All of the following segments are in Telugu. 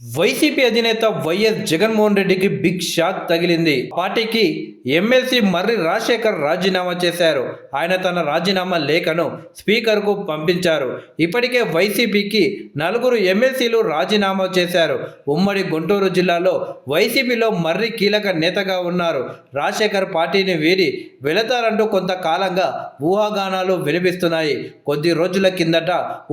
వైసీపీ అధినేత వైఎస్ జగన్మోహన్ రెడ్డికి బిగ్ షాక్ తగిలింది. పార్టీకి ఎమ్మెల్సీ మర్రి రాజశేఖర్ రాజీనామా చేశారు. ఆయన తన రాజీనామా లేఖను స్పీకర్కు పంపించారు. ఇప్పటికే వైసీపీకి 4 ఎమ్మెల్సీలు రాజీనామా చేశారు. ఉమ్మడి గుంటూరు జిల్లాలో వైసీపీలో మర్రి కీలక నేతగా ఉన్నారు. రాజశేఖర్ పార్టీని వీడి వెళతారంటూ కొంతకాలంగా ఊహాగానాలు వినిపిస్తున్నాయి. కొద్ది రోజుల కిందట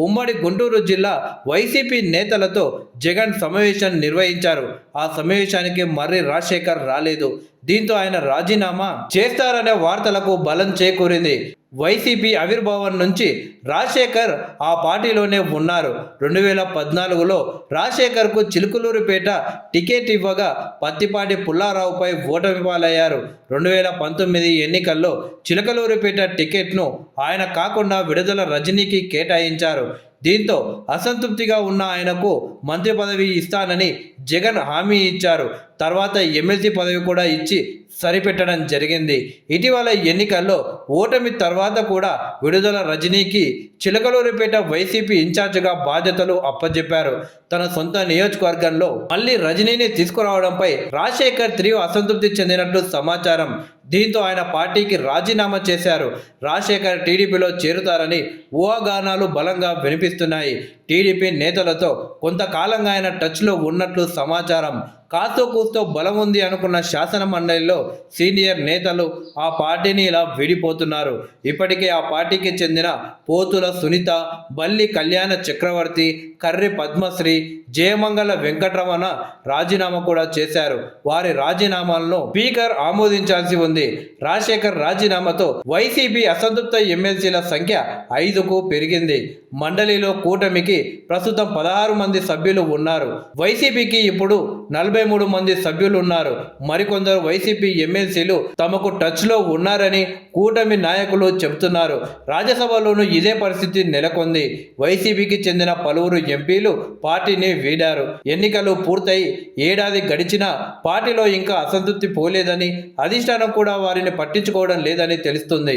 ఉమ్మడి గుంటూరు జిల్లా వైసీపీ నేతలతో జగన్ సమావేశం నిర్వహించారు. ఆ సమావేశానికి మర్రి రాజశేఖర్ రాలేదు. దీంతో ఆయన రాజీనామా చేస్తారనే వార్తలకు బలం చేకూరింది. వైసీపీ ఆవిర్భావం నుంచి రాజశేఖర్ ఆ పార్టీలోనే ఉన్నారు. 2014లో రాజశేఖర్కు చిలుకలూరిపేట టికెట్ ఇవ్వగా పత్తిపాటి పుల్లారావుపై ఓటమి పాలయ్యారు. 2019 ఎన్నికల్లో చిలకలూరిపేట టికెట్ను ఆయన కాకుండా విడుదల రజనీకి కేటాయించారు. దీంతో అసంతృప్తిగా ఉన్న ఆయనకు మంత్రి పదవి ఇస్తానని జగన్ హామీ ఇచ్చారు. తర్వాత ఎమ్మెల్సీ పదవి కూడా ఇచ్చి సరిపెట్టడం జరిగింది. ఇటీవల ఎన్నికల్లో ఓటమి తర్వాత కూడా విడుదల రజనీకి చిలకలూరిపేట వైసీపీ ఇన్ఛార్జిగా బాధ్యతలు అప్పచెప్పారు. తన సొంత నియోజకవర్గంలో మళ్ళీ రజనీని తీసుకురావడంపై రాజశేఖర్ తీవ్ర అసంతృప్తి చెందినట్లు సమాచారం. దీంతో ఆయన పార్టీకి రాజీనామా చేశారు. రాజశేఖర్ టీడీపీలో చేరుతారని ఊహాగానాలు బలంగా వినిపిస్తున్నాయి. టీడీపీ నేతలతో కొంతకాలంగా ఆయన టచ్లో ఉన్నట్లు సమాచారం. కాస్తో కూస్తో బలం ఉంది అనుకున్న శాసన మండలిలో సీనియర్ నేతలు ఆ పార్టీని ఇలా విడిపోతున్నారు. ఇప్పటికే ఆ పార్టీకి చెందిన పోతుల సునీత, బల్లి కళ్యాణ చక్రవర్తి, కర్రి పద్మశ్రీ, జయమంగళ వెంకటరమణ రాజీనామా కూడా చేశారు. వారి రాజీనామాలను స్పీకర్ ఆమోదించాల్సి ఉంది. రాజశేఖర్ రాజీనామాతో వైసీపీ అసంతృప్త ఎమ్మెల్సీల సంఖ్య 5కు పెరిగింది. మండలిలో కూటమికి ప్రస్తుతం 16 మంది సభ్యులు ఉన్నారు. వైసీపీకి ఇప్పుడు 43 మంది సభ్యులు ఉన్నారు. మరికొందరు వైసీపీ ఎమ్మెల్సీలు తమకు టచ్లో ఉన్నారని కూటమి నాయకులు చెబుతున్నారు. రాజ్యసభలోనూ ఇదే పరిస్థితి నెలకొంది. వైసీపీకి చెందిన పలువురు ఎంపీలు పార్టీని వీడారు. ఎన్నికలు పూర్తయి ఏడాది గడిచినా పార్టీలో ఇంకా అసంతృప్తి పోలేదని, అధిష్టానం కూడా వారిని పట్టించుకోవడం లేదని తెలుస్తుంది.